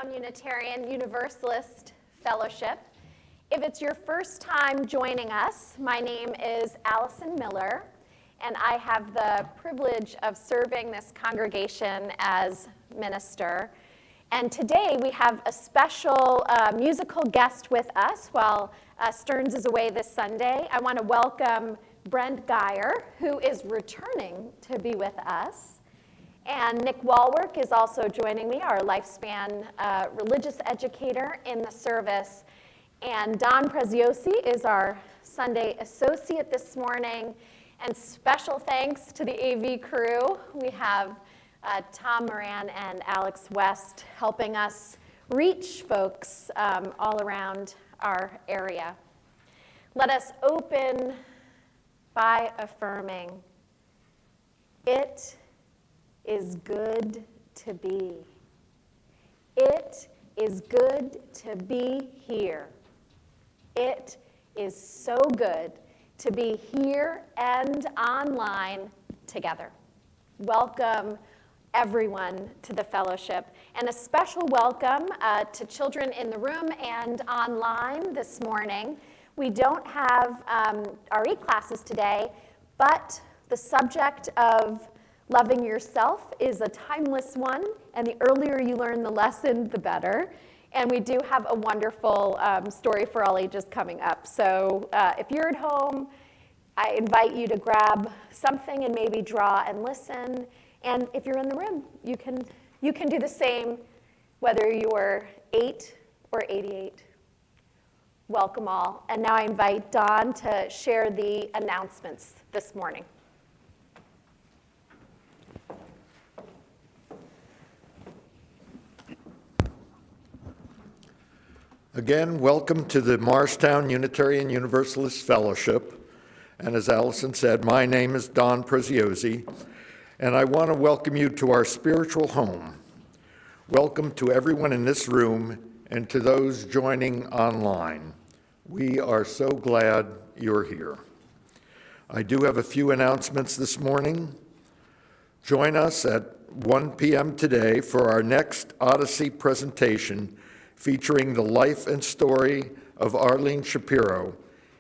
Morristown Unitarian Universalist Fellowship. If it's your first time joining us, my name is Alison Miller, and I have the privilege of serving this congregation as minister. And today we have a special musical guest with us while Stearns is away this Sunday. I want to welcome Brent Geyer, who is returning to be with us. And Nick Walwork is also joining me, our lifespan religious educator in the service. And Don Preziosi is our Sunday associate this morning. And special thanks to the AV crew. We have Tom Moran and Alex West helping us reach folks all around our area. Let us open by affirming, it is good to be. It is good to be here. It is so good to be here and online together. Welcome everyone to the fellowship, and a special welcome to children in the room and online this morning. We don't have RE classes today, but the subject of loving yourself is a timeless one, and the earlier you learn the lesson, the better. And we do have a wonderful story for all ages coming up. So if you're at home, I invite you to grab something and maybe draw and listen. And if you're in the room, you can do the same, whether you're 8 or 88. Welcome all. And now I invite Don to share the announcements this morning. Again, welcome to the Morristown Unitarian Universalist Fellowship. And as Allison said, my name is Don Preziosi, and I want to welcome you to our spiritual home. Welcome to everyone in this room and to those joining online. We are so glad you're here. I do have a few announcements this morning. Join us at 1 p.m. today for our next Odyssey presentation featuring the life and story of Arlene Shapiro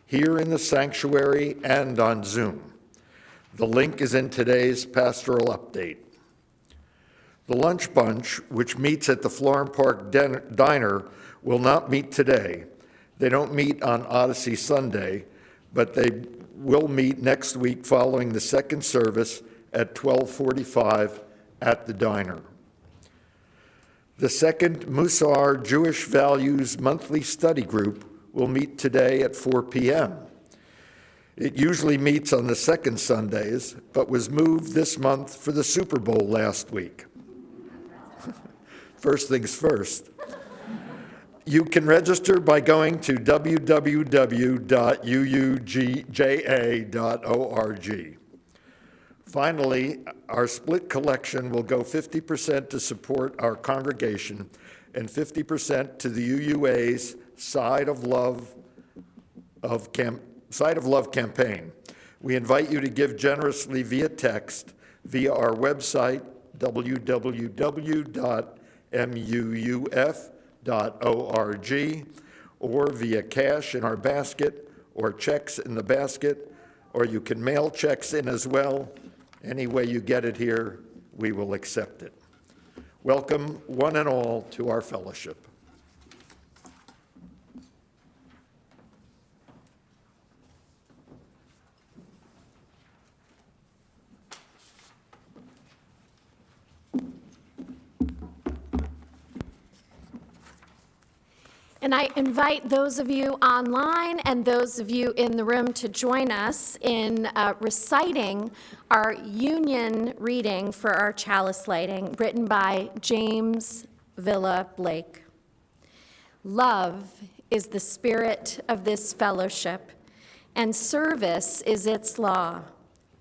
here in the sanctuary and on Zoom. The link is in today's pastoral update. The Lunch Bunch, which meets at the Florham Park Diner, will not meet today. They don't meet on Odyssey Sunday, but they will meet next week following the second service at 12:45 at the diner. The second Musar Jewish Values Monthly Study Group will meet today at 4 p.m. It usually meets on the second Sundays, but was moved this month for the Super Bowl last week. First things first. You can register by going to www.uuja.org. Finally, our split collection will go 50% to support our congregation and 50% to the UUA's Side of Love campaign. We invite you to give generously via text, via our website, www.muuf.org, or via cash in our basket, or checks in the basket, or you can mail checks in as well. Any way you get it here, we will accept it. Welcome, one and all, to our fellowship. And I invite those of you online and those of you in the room to join us in reciting our union reading for our chalice lighting, written by James Villa Blake. Love is the spirit of this fellowship, and service is its law.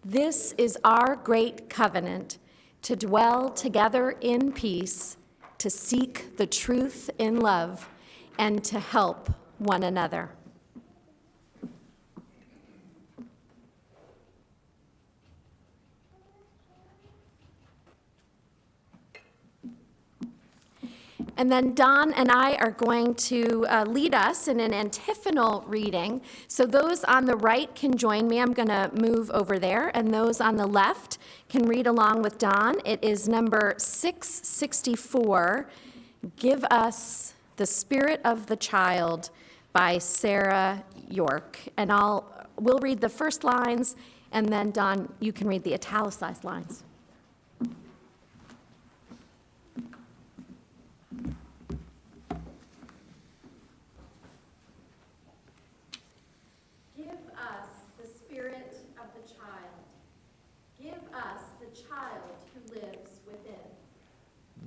This is our great covenant, to dwell together in peace, to seek the truth in love, and to help one another. And then Don and I are going to lead us in an antiphonal reading. So those on the right can join me. I'm going to move over there. And those on the left can read along with Don. It is number 664, Give Us the Spirit of the Child by Sarah York. And we'll read the first lines, and then Don, you can read the italicized lines.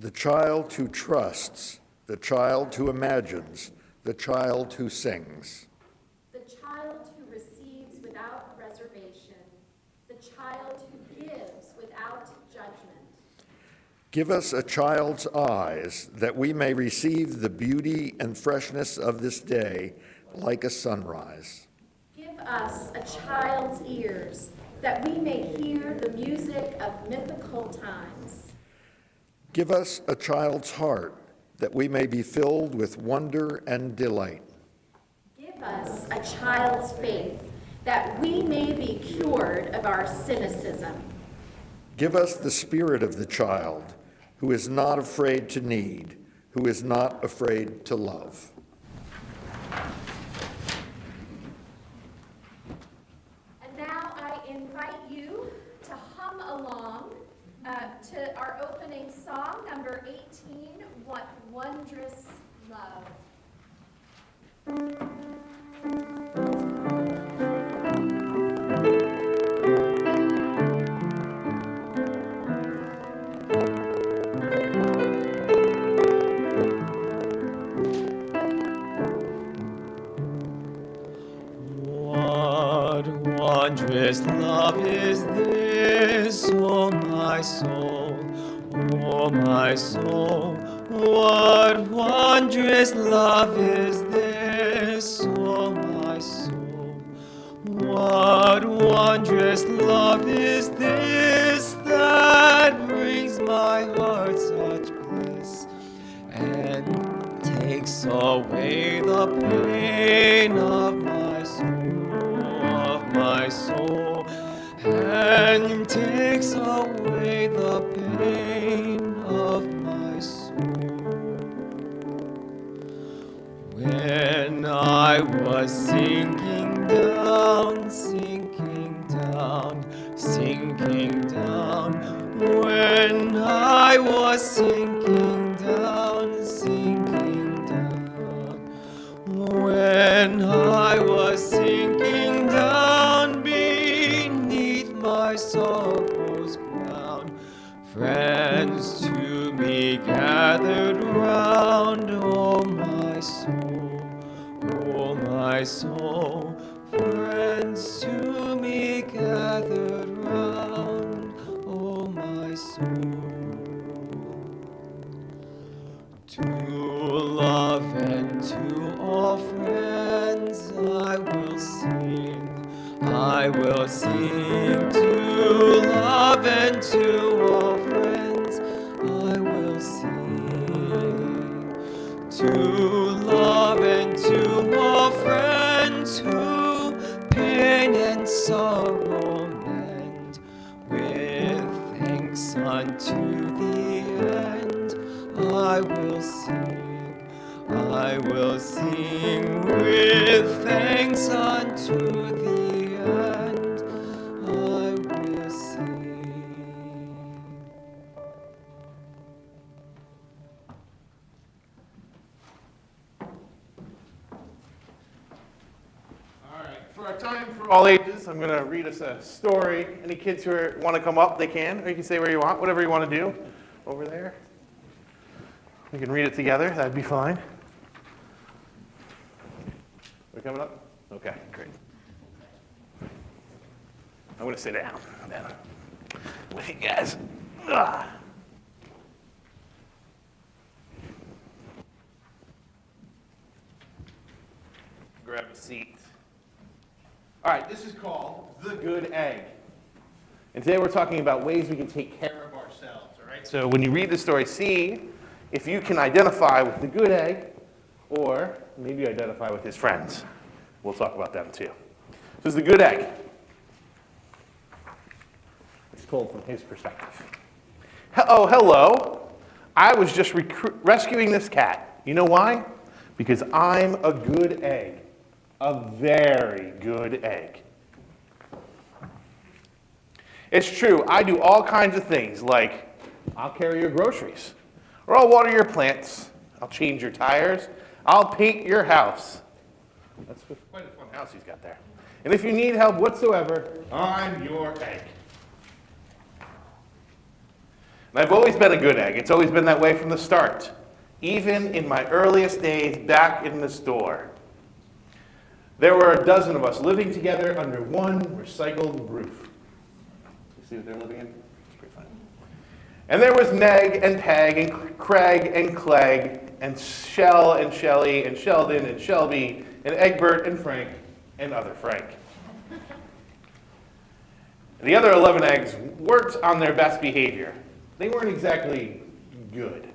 The child who trusts, the child who imagines, the child who sings. The child who receives without reservation, the child who gives without judgment. Give us a child's eyes, that we may receive the beauty and freshness of this day like a sunrise. Give us a child's ears, that we may hear the music of mythical times. Give us a child's heart, that we may be filled with wonder and delight. Give us a child's faith, that we may be cured of our cynicism. Give us the spirit of the child, who is not afraid to need, who is not afraid to love. And now I invite you to hum along to our opening song, number 18, What Wondrous Love. What wondrous love is this, O my soul, O my soul? What wondrous love is this, O my soul? What wondrous love is this that brings my heart such bliss and takes away the pain of my soul, and takes away the pain of my soul. When I was sinking down, sinking down, sinking down, when I was sinking down, sinking down, when I was sinking down beneath my sorrow's crown, friends to me gathered round, oh my soul, oh my soul, friends to me gathered round, oh my soul. To love and to all friends I will sing, I will sing. To love and to all friends I will sing. To love and to all friends who pain and sorrow mend, with thanks unto the end I will sing, I will sing, with thanks unto the end I will sing. All right, for our time for all ages, I'm going to read us a story. Any kids who want to come up, they can, or you can stay where you want, whatever you want to do over there. We can read it together, that'd be fine. We're coming up? Okay, great. I'm going to sit down then with you guys. Grab a seat. All right, this is called The Good Egg. And today we're talking about ways we can take care of ourselves, all right? So when you read the story, C if you can identify with the good egg, or maybe identify with his friends. We'll talk about them too. This is the good egg. It's told from his perspective. Oh, hello. I was just rescuing this cat. You know why? Because I'm a good egg. A very good egg. It's true, I do all kinds of things, like I'll carry your groceries, or I'll water your plants, I'll change your tires, I'll paint your house. That's quite a fun house he's got there. And if you need help whatsoever, I'm your egg. And I've always been a good egg. It's always been that way from the start, even in my earliest days back in the store. There were a dozen of us living together under one recycled roof. You see what they're living in? It's pretty fun. And there was Meg and Peg and Craig and Clegg and Shell and Shelley and Sheldon and Shelby and Egbert and Frank and other Frank. The other 11 eggs worked on their best behavior. They weren't exactly good.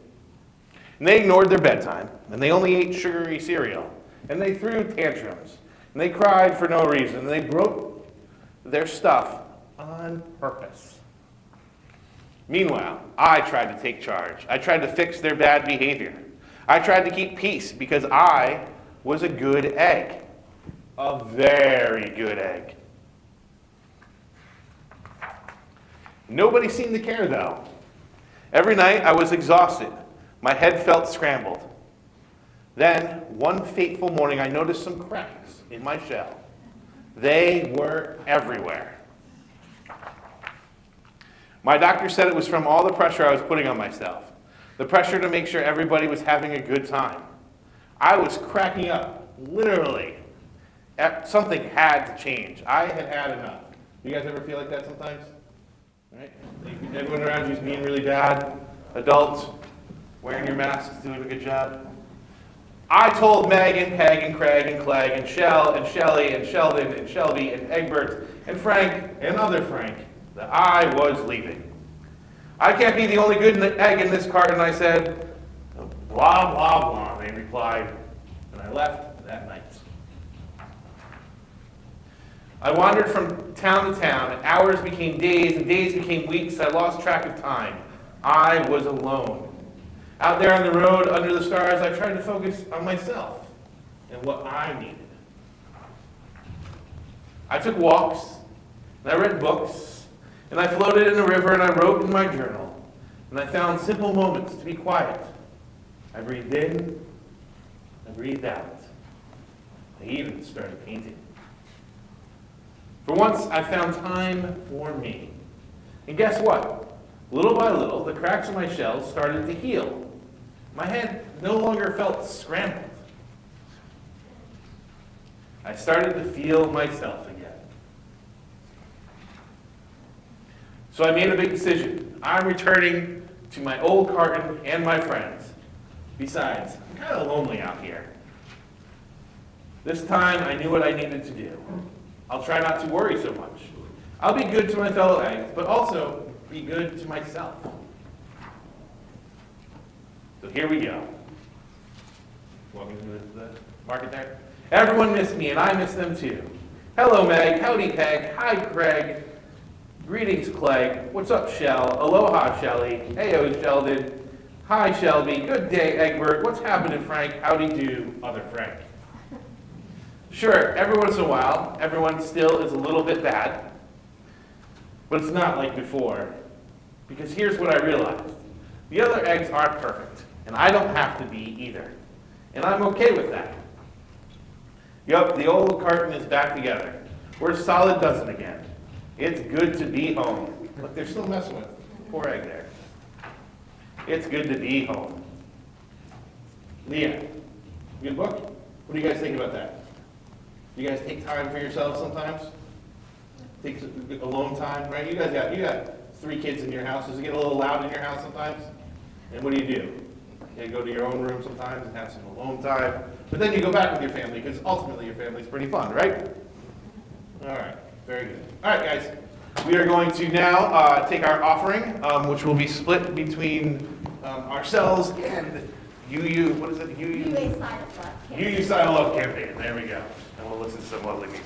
And they ignored their bedtime, and they only ate sugary cereal, and they threw tantrums, and they cried for no reason, and they broke their stuff on purpose. Meanwhile, I tried to take charge. I tried to fix their bad behavior. I tried to keep peace because I was a good egg. A very good egg. Nobody seemed to care, though. Every night I was exhausted. My head felt scrambled. Then, one fateful morning, I noticed some cracks in my shell. They were everywhere. My doctor said it was from all the pressure I was putting on myself. The pressure to make sure everybody was having a good time. I was cracking up, literally. Something had to change. I had had enough. You guys ever feel like that sometimes? Right? Everyone around you is being really bad. Adults, wearing your masks, doing a good job. I told Meg and Peg and Craig and Clegg and Shell and Shelley and Sheldon and Shelby and Egbert and Frank and other Frank that I was leaving. I can't be the only good egg in this carton, I said. Blah, blah, blah, they replied. And I left that night. I wandered from town to town, and hours became days, and days became weeks. I lost track of time. I was alone. Out there on the road, under the stars, I tried to focus on myself and what I needed. I took walks, and I read books, and I floated in a river, and I wrote in my journal, and I found simple moments to be quiet. I breathed in, I breathed out. I even started painting. For once, I found time for me. And guess what? Little by little, the cracks in my shell started to heal. My head no longer felt scrambled. I started to feel myself again. So I made a big decision. I'm returning to my old carton and my friends. Besides, I'm kind of lonely out here. This time, I knew what I needed to do. I'll try not to worry so much. I'll be good to my fellow eggs, but also be good to myself. So here we go. Walking through the market there. Everyone missed me, and I miss them too. Hello, Meg. Howdy, Peg. Hi, Craig. Greetings, Clegg. What's up, Shell? Aloha, Shelly. Heyo, Sheldon. Hi, Shelby. Good day, Egbert. What's happening, Frank? Howdy do, other Frank. Sure, every once in a while, everyone still is a little bit bad, but it's not like before. Because here's what I realized. The other eggs aren't perfect, and I don't have to be either. And I'm okay with that. Yup, the old carton is back together. We're a solid dozen again. It's good to be home. Look, they're still messing with poor egg there. It's good to be home. Leah, good book? What do you guys think about that? You guys take time for yourselves sometimes? Take alone time, right? You got 3 kids in your house. Does it get a little loud in your house sometimes? And what do? You go to your own room sometimes and have some alone time. But then you go back with your family because ultimately your family's pretty fun, right? All right, very good. All right, guys. We are going to now take our offering, which will be split between ourselves and UU, what is it? UA Side of Love campaign. UU Side of Love campaign. There we go. And we'll listen to some lovely music.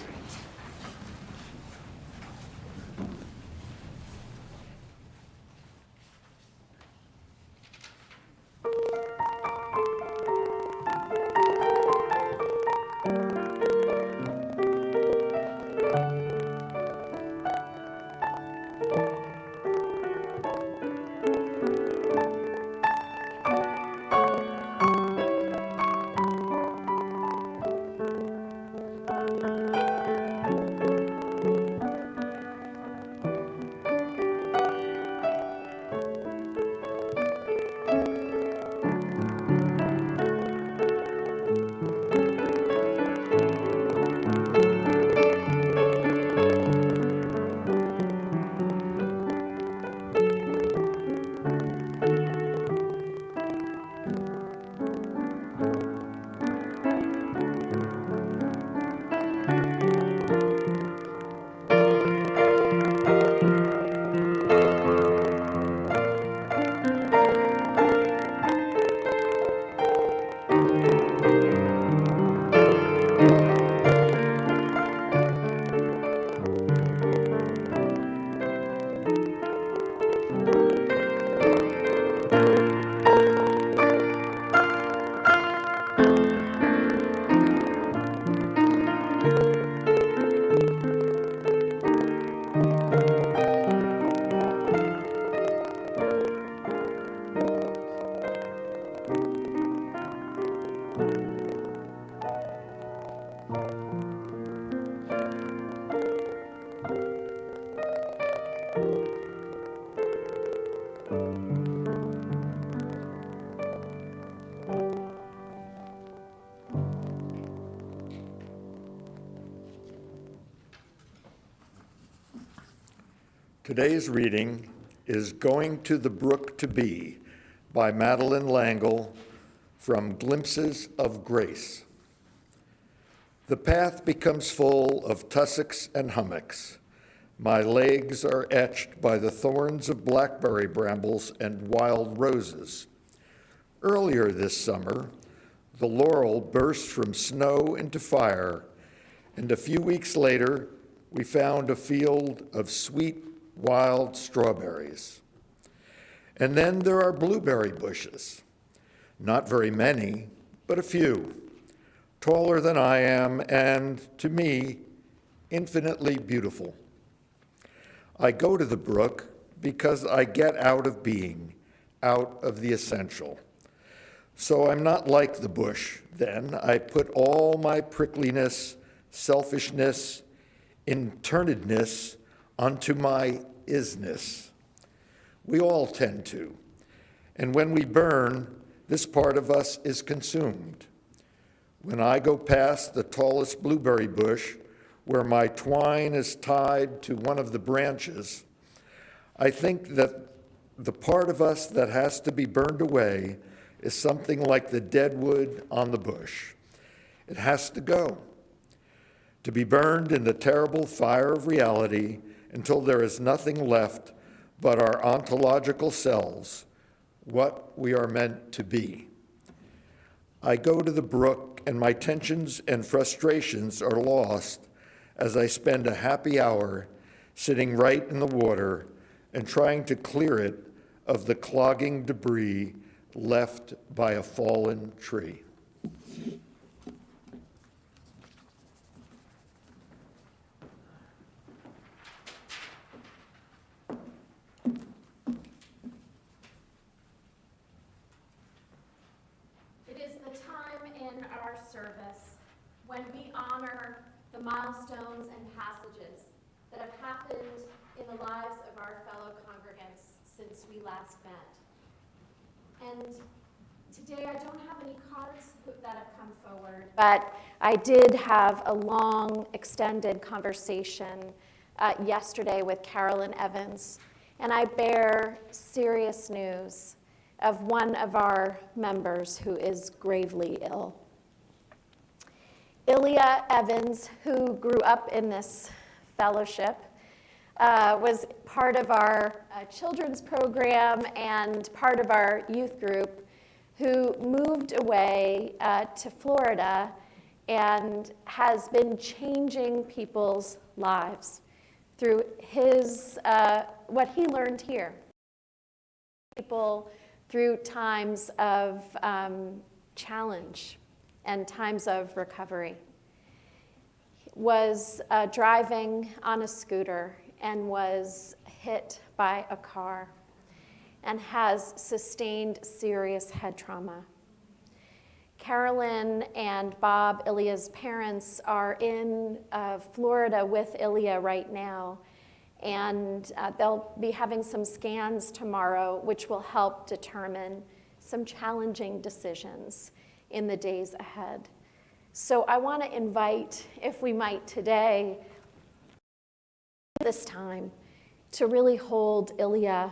Today's reading is Going to the Brook to Be by Madeline Langle from Glimpses of Grace. The path becomes full of tussocks and hummocks. My legs are etched by the thorns of blackberry brambles and wild roses. Earlier this summer, the laurel burst from snow into fire, and a few weeks later, we found a field of sweet wild strawberries. And then there are blueberry bushes. Not very many, but a few, taller than I am, and to me, infinitely beautiful. I go to the brook because I get out of being, out of the essential. So I'm not like the bush then. I put all my prickliness, selfishness, internedness onto my isness. We all tend to. And when we burn, this part of us is consumed. When I go past the tallest blueberry bush, where my twine is tied to one of the branches, I think that the part of us that has to be burned away is something like the dead wood on the bush. It has to go, to be burned in the terrible fire of reality until there is nothing left but our ontological selves, what we are meant to be. I go to the brook, and my tensions and frustrations are lost as I spend a happy hour sitting right in the water and trying to clear it of the clogging debris left by a fallen tree. When we honor the milestones and passages that have happened in the lives of our fellow congregants since we last met. And today I don't have any cards that have come forward, but I did have a long, extended conversation yesterday with Carolyn Evans, and I bear serious news of one of our members who is gravely ill. Ilya Evans, who grew up in this fellowship, was part of our children's program and part of our youth group, who moved away to Florida and has been changing people's lives through his what he learned here. People through times of challenge and times of recovery. Was driving on a scooter and was hit by a car and has sustained serious head trauma. Carolyn and Bob, Ilya's parents, are in Florida with Ilya right now, and they'll be having some scans tomorrow, which will help determine some challenging decisions in the days ahead. So I want to invite, if we might today, this time, to really hold Ilya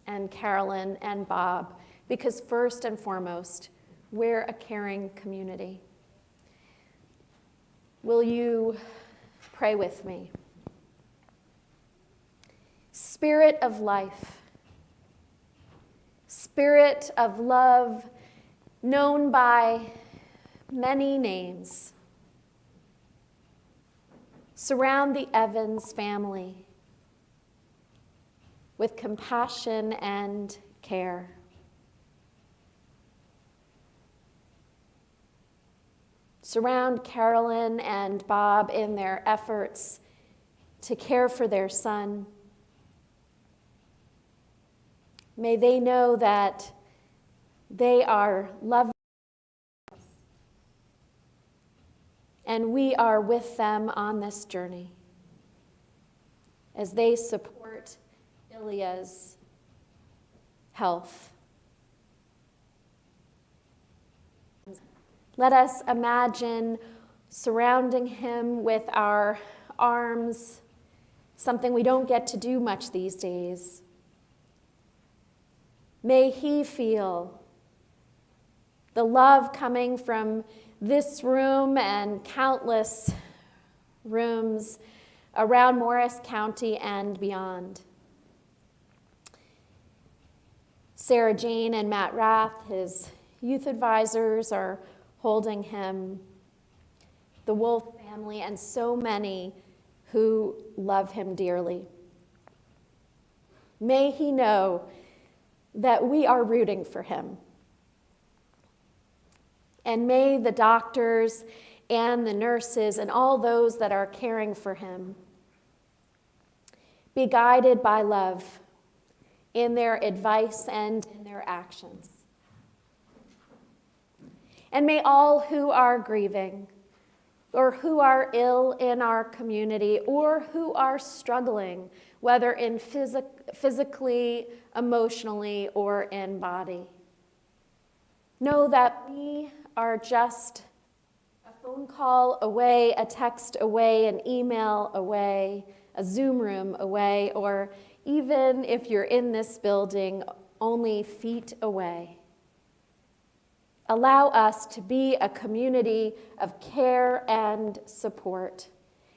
and Carolyn and Bob, because first and foremost, we're a caring community. Will you pray with me? Spirit of life, Spirit of love, known by many names, surround the Evans family with compassion and care. Surround Carolyn and Bob in their efforts to care for their son. May they know that they are loved and we are with them on this journey as they support Ilya's health. Let us imagine surrounding him with our arms, something we don't get to do much these days. May he feel the love coming from this room and countless rooms around Morris County and beyond. Sarah Jane and Matt Rath, his youth advisors, are holding him, the Wolf family, and so many who love him dearly. May he know that we are rooting for him. And may the doctors and the nurses and all those that are caring for him be guided by love in their advice and in their actions. And may all who are grieving, or who are ill in our community, or who are struggling, whether in physically, emotionally, or in body, know that we are just a phone call away, a text away, an email away, a Zoom room away, or even if you're in this building, only feet away. Allow us to be a community of care and support,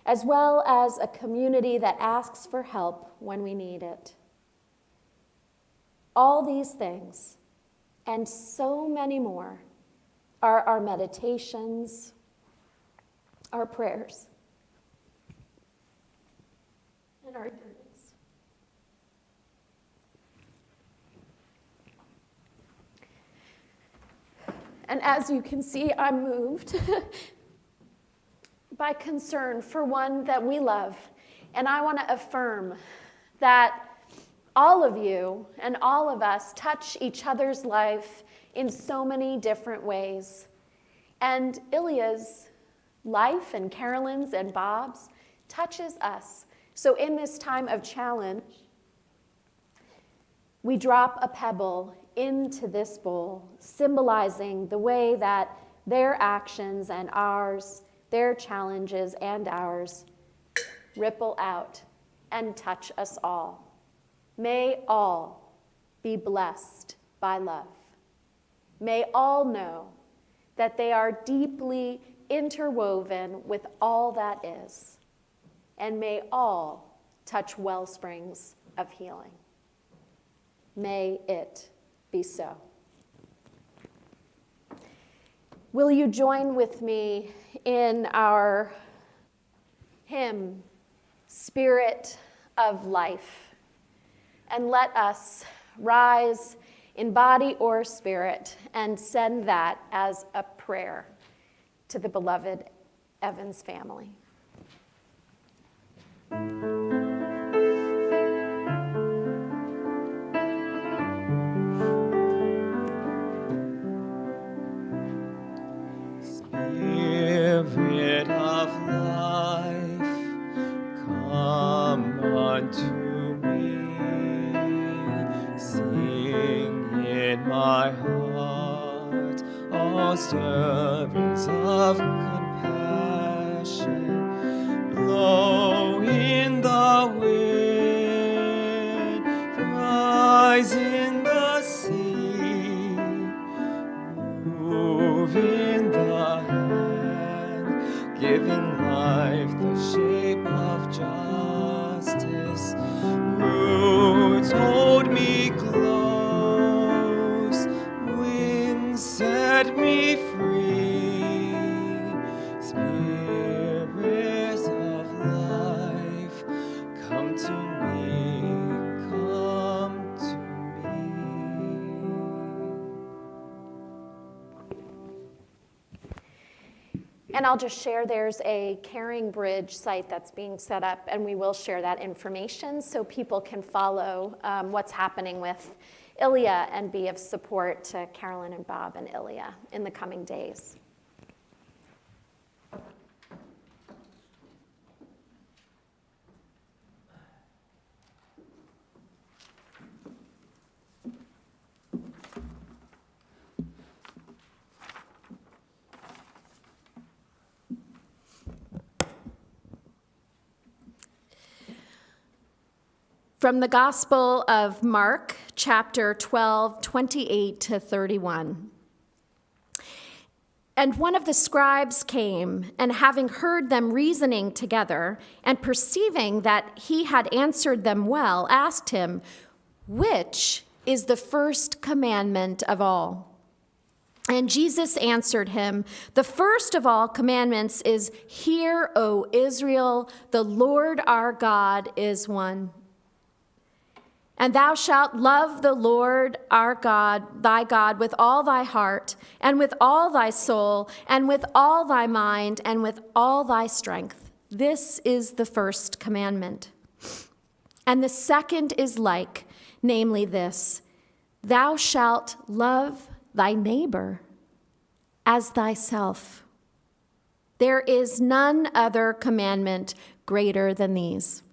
as well as a community that asks for help when we need it. All these things, and so many more, are our meditations, our prayers, and our journeys. And as you can see, I'm moved by concern for one that we love. And I want to affirm that all of you and all of us touch each other's life in so many different ways. And Ilya's life and Carolyn's and Bob's touches us. So in this time of challenge, we drop a pebble into this bowl, symbolizing the way that their actions and ours, their challenges and ours, ripple out and touch us all. May all be blessed by love. May all know that they are deeply interwoven with all that is. And may all touch well springs of healing. May it be so. Will you join with me in our hymn, Spirit of Life, and let us rise in body or spirit and send that as a prayer to the beloved Evans family. Spirit of life, come unto me. Sing in my heart all stirrings of compassion. Blow in the wind, rise in the sea, move in the hand, giving life the shape of justice. Roots hold me close, wings set me free. Spirits of life, come to me, come to me. And I'll just share there's a Caring Bridge site that's being set up, and we will share that information so people can follow what's happening with Ilya and be of support to Carolyn and Bob and Ilya in the coming days. From the Gospel of Mark, chapter 12, 28 to 31. And one of the scribes came, and having heard them reasoning together, and perceiving that he had answered them well, asked him, "Which is the first commandment of all?" And Jesus answered him, "The first of all commandments is, 'Hear, O Israel, the Lord our God is one. And thou shalt love the Lord our God, thy God, with all thy heart, and with all thy soul, and with all thy mind, and with all thy strength.' This is the first commandment. And the second is like, namely this, 'Thou shalt love thy neighbor as thyself.' There is none other commandment greater than these."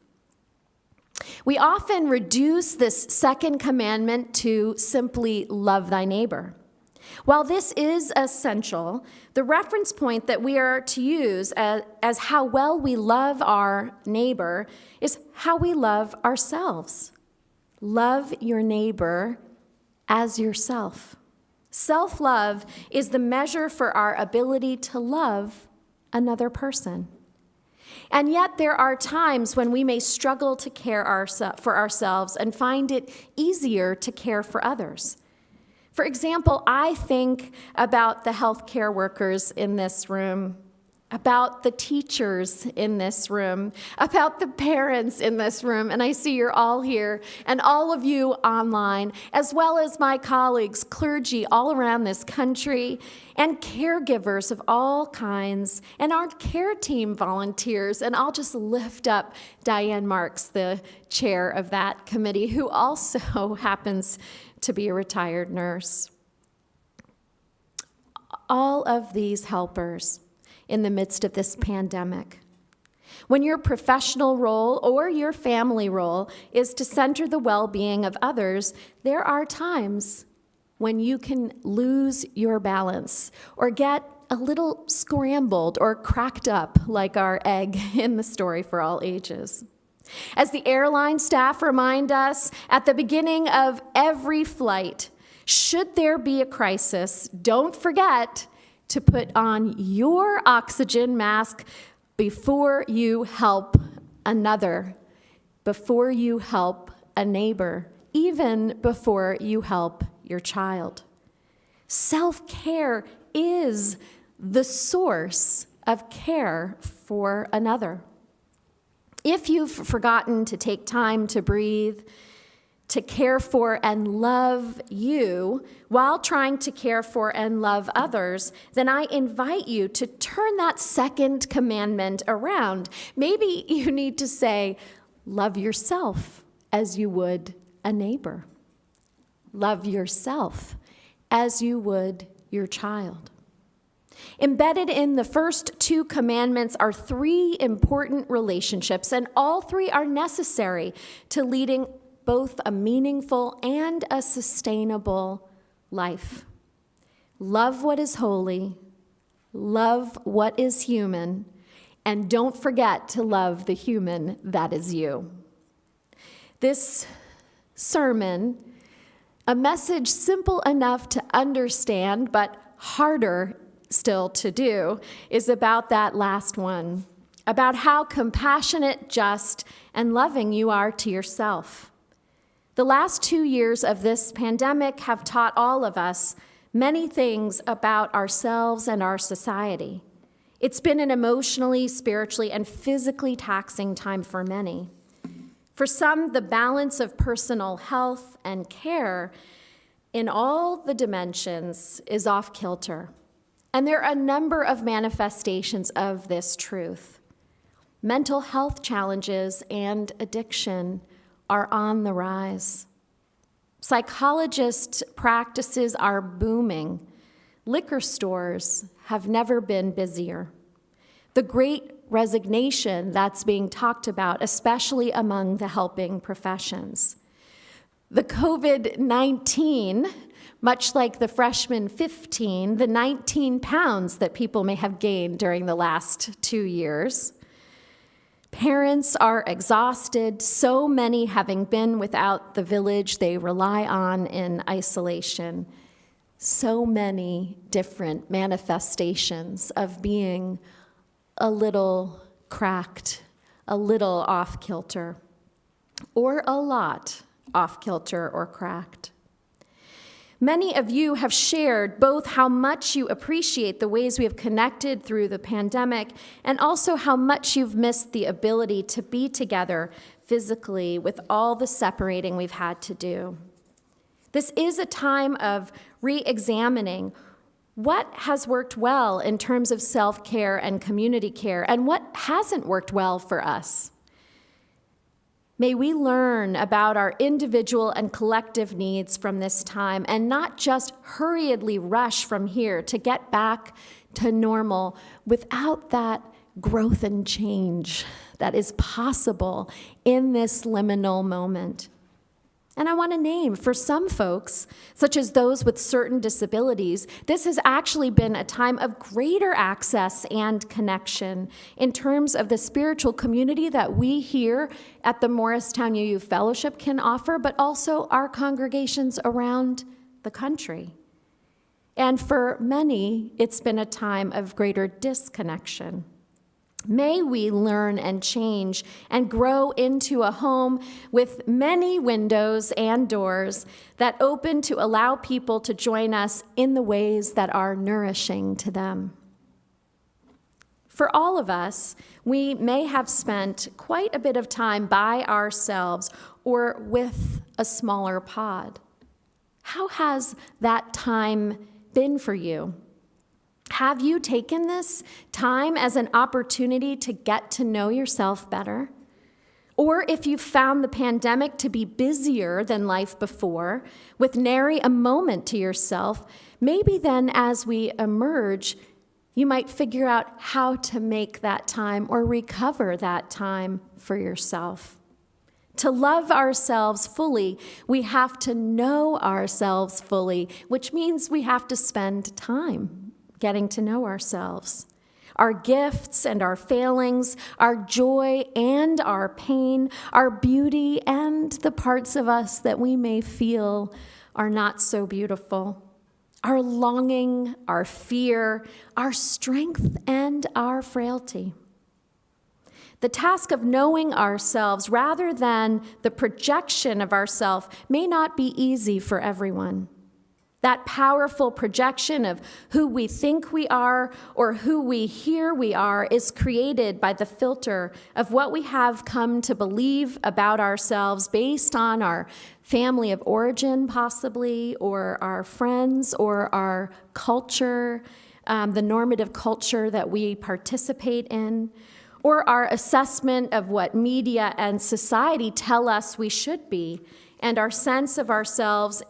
We often reduce this second commandment to simply love thy neighbor. While this is essential, the reference point that we are to use as how well we love our neighbor is how we love ourselves. Love your neighbor as yourself. Self-love is the measure for our ability to love another person. And yet there are times when we may struggle to care for ourselves and find it easier to care for others. For example, I think about the healthcare workers in this room, about the teachers in this room, about the parents in this room, and I see you're all here, and all of you online, as well as my colleagues, clergy all around this country, and caregivers of all kinds, and our care team volunteers, and I'll just lift up Diane Marks, the chair of that committee, who also happens to be a retired nurse. All of these helpers in the midst of this pandemic. When your professional role or your family role is to center the well-being of others, there are times when you can lose your balance or get a little scrambled or cracked up like our egg in the story for all ages. As the airline staff remind us at the beginning of every flight, should there be a crisis, don't forget to put on your oxygen mask before you help another. before you help a neighbor, even before you help your child. Self-care is the source of care for another. If you've forgotten to take time to breathe, to care for and love you while trying to care for and love others, then I invite you to turn that second commandment around. Maybe you need to say, love yourself as you would a neighbor. Love yourself as you would your child. Embedded in the first two commandments are three important relationships, and all three are necessary to leading both a meaningful and a sustainable life. Love what is holy, love what is human, and don't forget to love the human that is you. This sermon, a message simple enough to understand but harder still to do, is about that last one, about how compassionate, just, and loving you are to yourself. The last 2 years of this pandemic have taught all of us many things about ourselves and our society. It's been an emotionally, spiritually, and physically taxing time for many. For some, the balance of personal health and care in all the dimensions is off kilter. And there are a number of manifestations of this truth. Mental health challenges and addiction are on the rise. Psychologist practices are booming. Liquor stores have never been busier. The great resignation that's being talked about, especially among the helping professions. The COVID-19, much like the freshman 15, the 19 pounds that people may have gained during the last 2 years. Parents are exhausted, so many having been without the village they rely on in isolation. So many different manifestations of being a little cracked, a little off-kilter, or a lot off-kilter or cracked. Many of you have shared both how much you appreciate the ways we have connected through the pandemic and also how much you've missed the ability to be together physically with all the separating we've had to do. This is a time of re-examining what has worked well in terms of self-care and community care and what hasn't worked well for us. May we learn about our individual and collective needs from this time and not just hurriedly rush from here to get back to normal without that growth and change that is possible in this liminal moment. And I want to name, for some folks, such as those with certain disabilities, this has actually been a time of greater access and connection in terms of the spiritual community that we here at the Morristown UU Fellowship can offer, but also our congregations around the country. And for many, it's been a time of greater disconnection. May we learn and change and grow into a home with many windows and doors that open to allow people to join us in the ways that are nourishing to them. For all of us, we may have spent quite a bit of time by ourselves or with a smaller pod. How has that time been for you? Have you taken this time as an opportunity to get to know yourself better? Or if you've found the pandemic to be busier than life before, with nary a moment to yourself, maybe then as we emerge, you might figure out how to make that time or recover that time for yourself. To love ourselves fully, we have to know ourselves fully, which means we have to spend time getting to know ourselves, our gifts and our failings, our joy and our pain, our beauty and the parts of us that we may feel are not so beautiful, our longing, our fear, our strength, and our frailty. The task of knowing ourselves rather than the projection of ourselves may not be easy for everyone. That powerful projection of who we think we are or who we hear we are is created by the filter of what we have come to believe about ourselves based on our family of origin, possibly, or our friends, or our culture, the normative culture that we participate in, or our assessment of what media and society tell us we should be, and our sense of ourselves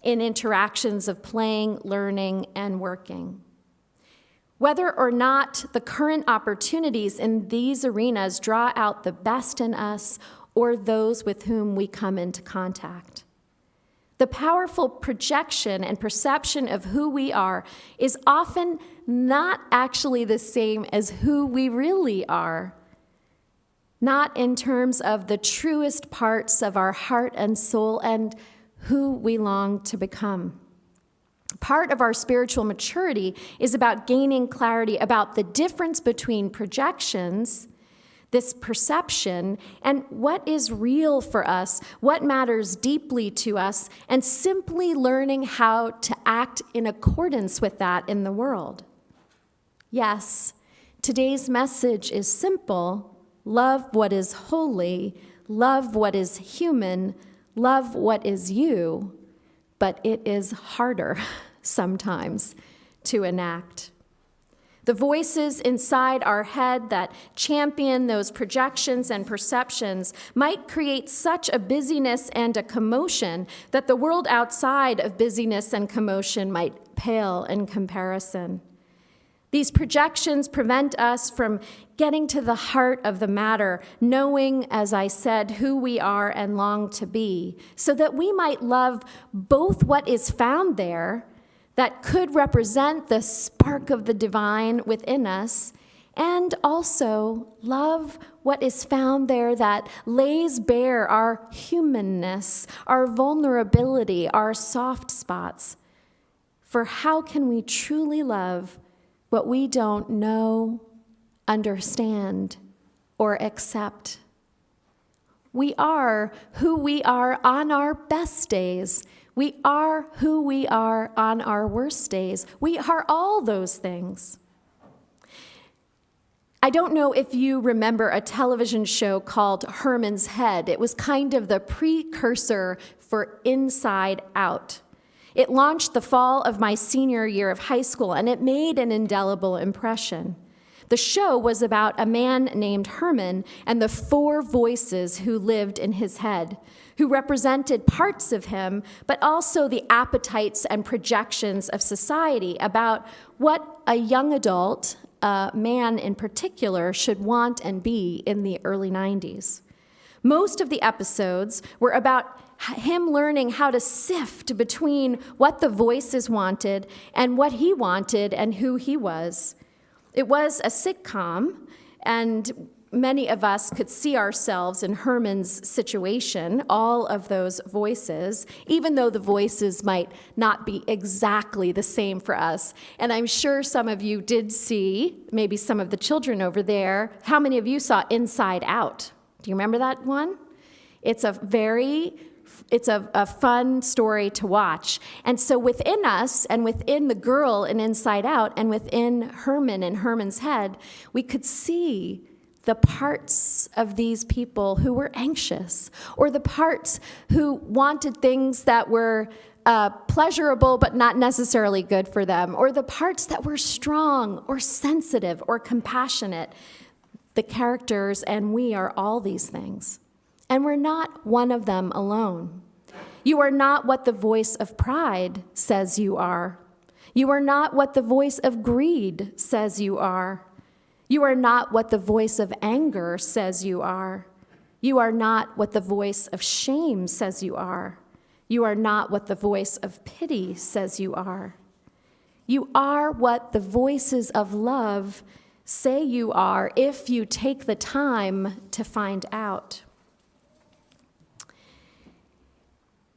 in interactions of playing, learning, and working. Whether or not the current opportunities in these arenas draw out the best in us or those with whom we come into contact. The powerful projection and perception of who we are is often not actually the same as who we really are, not in terms of the truest parts of our heart and soul and who we long to become. Part of our spiritual maturity is about gaining clarity about the difference between projections, this perception, and what is real for us, what matters deeply to us, and simply learning how to act in accordance with that in the world. Yes, today's message is simple: love what is holy, love what is human, love what is you, but it is harder sometimes to enact. The voices inside our head that champion those projections and perceptions might create such a busyness and a commotion that the world outside of busyness and commotion might pale in comparison. These projections prevent us from getting to the heart of the matter, knowing, as I said, who we are and long to be, so that we might love both what is found there that could represent the spark of the divine within us, and also love what is found there that lays bare our humanness, our vulnerability, our soft spots. For how can we truly love what we don't know, understand, or accept? We are who we are on our best days. We are who we are on our worst days. We are all those things. I don't know if you remember a television show called Herman's Head. It was kind of the precursor for Inside Out. It launched the fall of my senior year of high school, and it made an indelible impression. The show was about a man named Herman and the 4 voices who lived in his head, who represented parts of him, but also the appetites and projections of society about what a young adult, a man in particular, should want and be in the early 90s. Most of the episodes were about him learning how to sift between what the voices wanted and what he wanted and who he was. It was a sitcom, and many of us could see ourselves in Herman's situation, all of those voices, even though the voices might not be exactly the same for us. And I'm sure some of you did see, maybe some of the children over there, how many of you saw Inside Out? Do you remember that one? It's a fun story to watch. And so within us and within the girl in Inside Out and within Herman and Herman's head, we could see the parts of these people who were anxious, or the parts who wanted things that were pleasurable but not necessarily good for them, or the parts that were strong or sensitive or compassionate. The characters and we are all these things. And we're not one of them alone. You are not what the voice of pride says you are. You are not what the voice of greed says you are. You are not what the voice of anger says you are. You are not what the voice of shame says you are. You are not what the voice of pity says you are. You are what the voices of love say you are if you take the time to find out.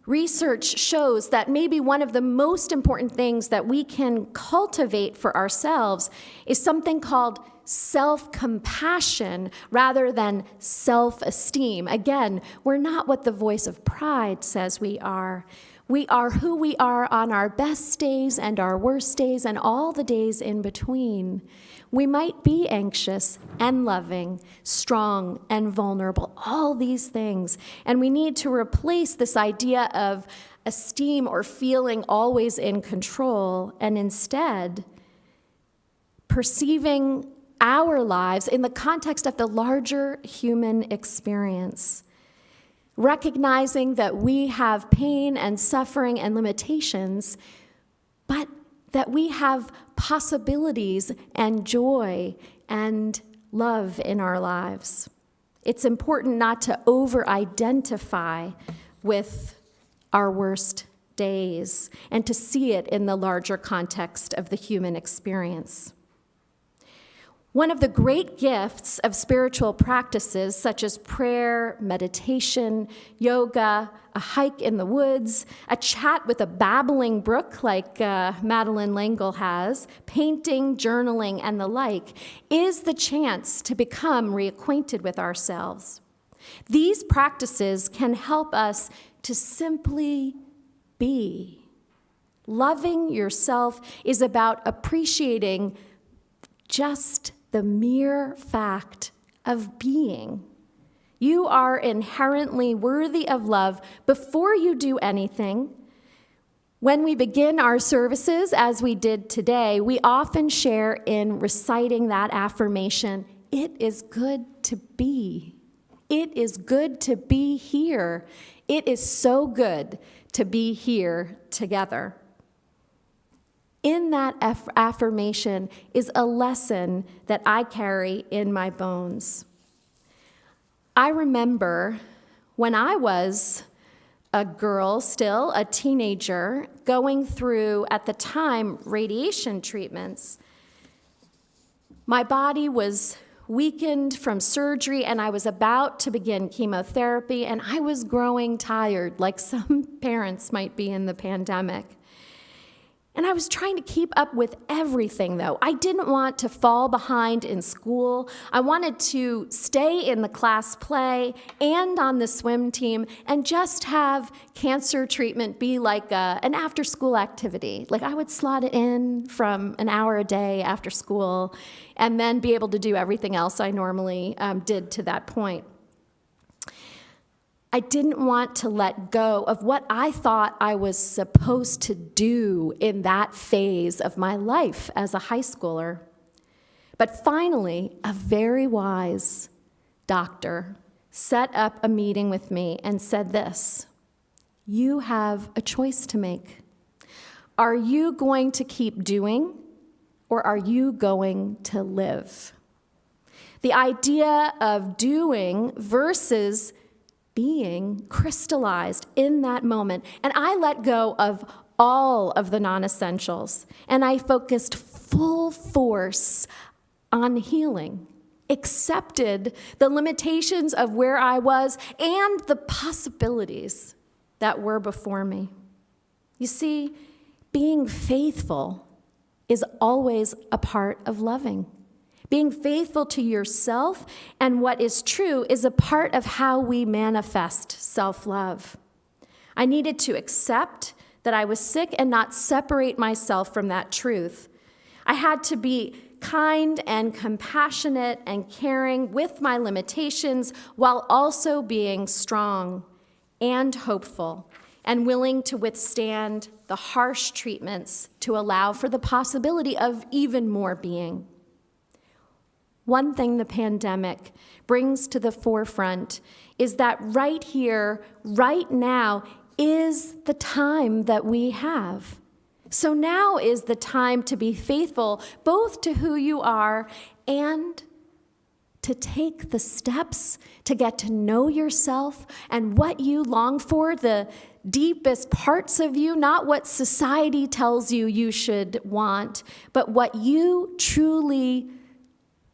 Research shows that maybe one of the most important things that we can cultivate for ourselves is something called self-compassion rather than self-esteem. Again, we're not what the voice of pride says we are. We are who we are on our best days and our worst days and all the days in between. We might be anxious and loving, strong and vulnerable, all these things. And we need to replace this idea of esteem or feeling always in control and instead perceiving our lives in the context of the larger human experience. Recognizing that we have pain and suffering and limitations, but that we have possibilities and joy and love in our lives. It's important not to over-identify with our worst days and to see it in the larger context of the human experience. One of the great gifts of spiritual practices, such as prayer, meditation, yoga, a hike in the woods, a chat with a babbling brook like Madeleine L'Engle has, painting, journaling, and the like, is the chance to become reacquainted with ourselves. These practices can help us to simply be. Loving yourself is about appreciating just the mere fact of being. You are inherently worthy of love before you do anything. When we begin our services, as we did today, we often share in reciting that affirmation, "It is good to be. It is good to be here. It is so good to be here together." In that affirmation is a lesson that I carry in my bones. I remember when I was a girl, still a teenager, going through, at the time, radiation treatments. My body was weakened from surgery, and I was about to begin chemotherapy, and I was growing tired, like some parents might be in the pandemic. And I was trying to keep up with everything, though. I didn't want to fall behind in school. I wanted to stay in the class play and on the swim team and just have cancer treatment be like an after-school activity. Like I would slot it in from an hour a day after school and then be able to do everything else I normally did to that point. I didn't want to let go of what I thought I was supposed to do in that phase of my life as a high schooler. But finally, a very wise doctor set up a meeting with me and said this: "You have a choice to make. Are you going to keep doing, or are you going to live?" The idea of doing versus being crystallized in that moment. And I let go of all of the non-essentials, and I focused full force on healing, accepted the limitations of where I was and the possibilities that were before me. You see, being faithful is always a part of loving. Being faithful to yourself and what is true is a part of how we manifest self-love. I needed to accept that I was sick and not separate myself from that truth. I had to be kind and compassionate and caring with my limitations while also being strong and hopeful and willing to withstand the harsh treatments to allow for the possibility of even more being. One thing the pandemic brings to the forefront is that right here, right now, is the time that we have. So now is the time to be faithful, both to who you are and to take the steps to get to know yourself and what you long for, the deepest parts of you, not what society tells you you should want, but what you truly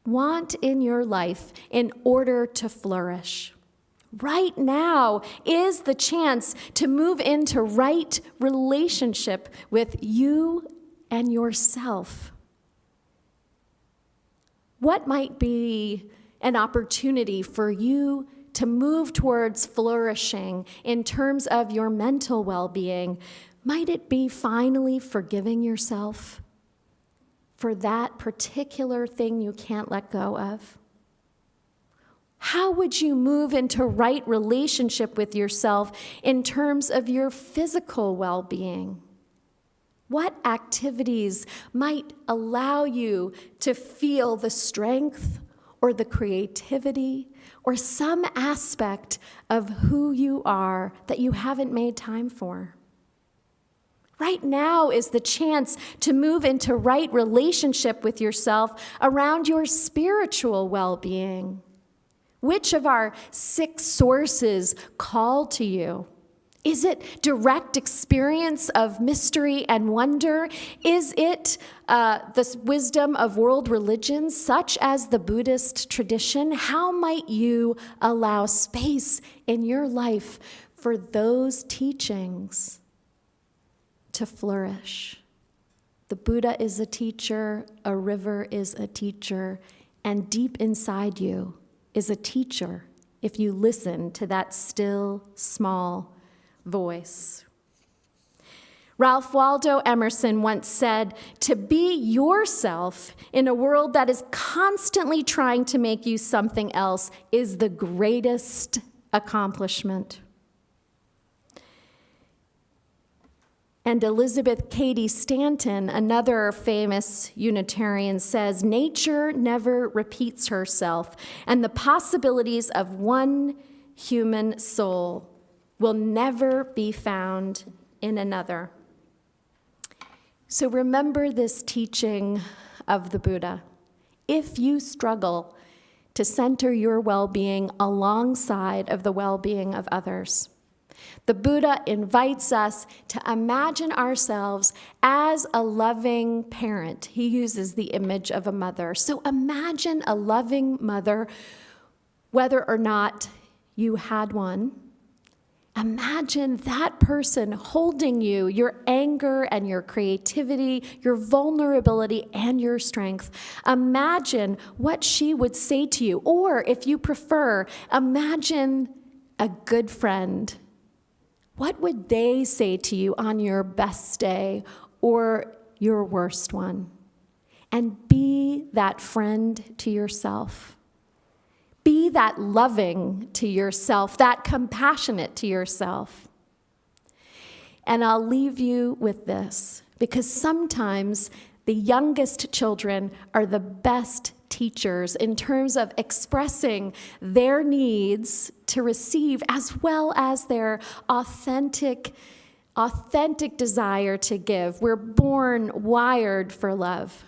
want in your life in order to flourish. Right now is the chance to move into right relationship with you and yourself. What might be an opportunity for you to move towards flourishing in terms of your mental well-being? Might it be finally forgiving yourself for that particular thing you can't let go of? How would you move into right relationship with yourself in terms of your physical well-being? What activities might allow you to feel the strength or the creativity or some aspect of who you are that you haven't made time for? Right now is the chance to move into right relationship with yourself around your spiritual well-being. Which of our 6 sources call to you? Is it direct experience of mystery and wonder? Is it the wisdom of world religions, such as the Buddhist tradition? How might you allow space in your life for those teachings to flourish? The Buddha is a teacher, a river is a teacher, and deep inside you is a teacher if you listen to that still, small voice. Ralph Waldo Emerson once said, "To be yourself in a world that is constantly trying to make you something else is the greatest accomplishment." And Elizabeth Cady Stanton, another famous Unitarian, says, "Nature never repeats herself, and the possibilities of one human soul will never be found in another." So remember this teaching of the Buddha. If you struggle to center your well-being alongside of the well-being of others, the Buddha invites us to imagine ourselves as a loving parent. He uses the image of a mother. So imagine a loving mother, whether or not you had one. Imagine that person holding you, your anger and your creativity, your vulnerability and your strength. Imagine what she would say to you. Or if you prefer, imagine a good friend. What would they say to you on your best day or your worst one? And be that friend to yourself. Be that loving to yourself, that compassionate to yourself. And I'll leave you with this, because sometimes the youngest children are the best teachers in terms of expressing their needs to receive, as well as their authentic desire to give. We're born wired for love.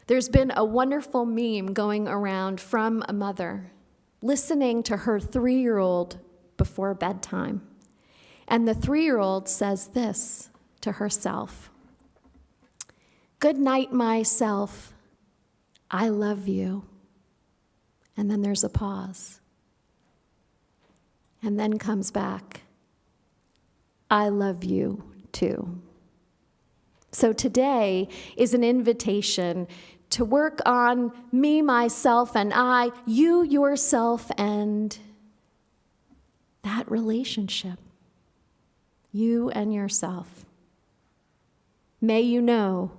There's been a wonderful meme going around from a mother listening to her 3-year-old before bedtime. And the 3-year-old says this to herself: "Good night, myself. I love you." And then there's a pause. And then comes back, "I love you too." So today is an invitation to work on me, myself, and I, you, yourself, and that relationship, you and yourself. May you know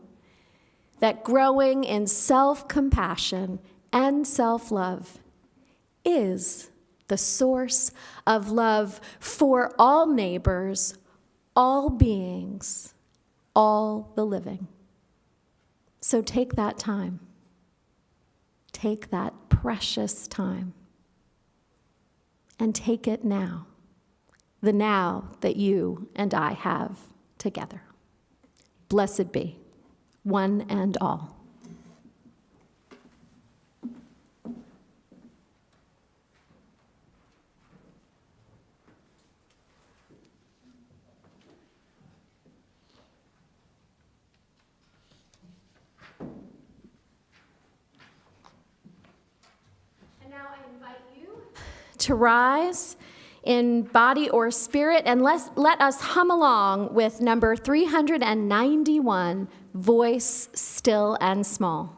that growing in self-compassion and self-love is the source of love for all neighbors, all beings, all the living. So take that time. Take that precious time. And take it now. The now that you and I have together. Blessed be, one and all. And now I invite you to rise in body or spirit, and let us hum along with number 391, Voice Still and Small.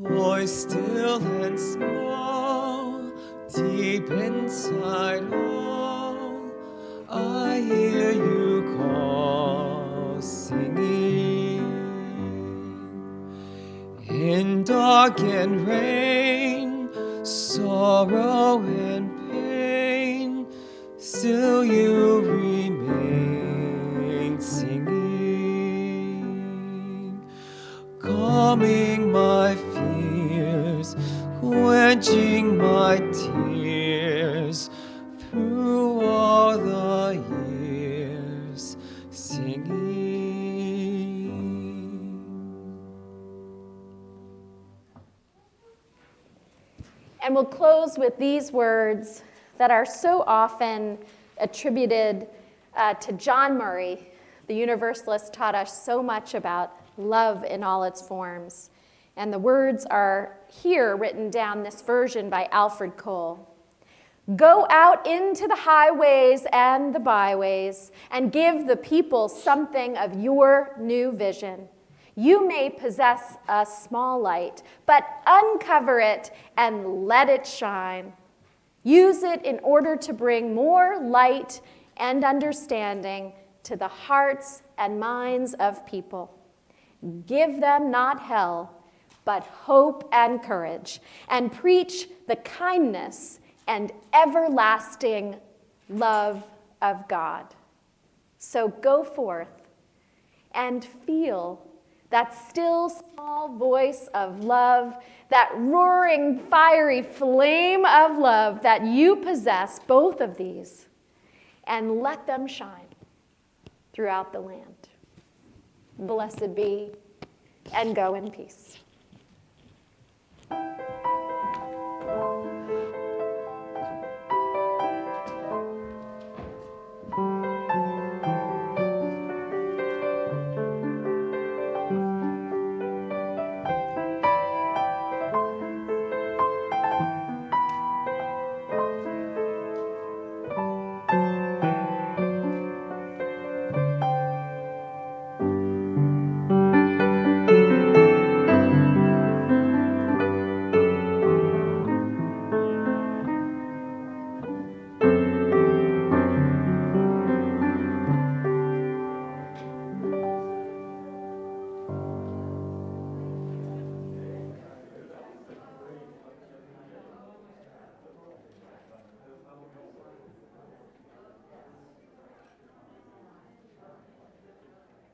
Voice still and small, deep inside all, I hear you call, singing. In dark and rain, sorrow and pain, still you remain singing. Calming my fears, quenching my tears, through all the years, singing. And we'll close with these words that are so often attributed to John Murray. The Universalist taught us so much about love in all its forms. And the words are here written down, this version by Alfred Cole. Go out into the highways and the byways and give the people something of your new vision. You may possess a small light, but uncover it and let it shine. Use it in order to bring more light and understanding to the hearts and minds of people. Give them not hell, but hope and courage, and preach the kindness and everlasting love of God. So go forth and feel that still small voice of love, that roaring, fiery flame of love that you possess, both of these, and let them shine throughout the land. Blessed be, and go in peace.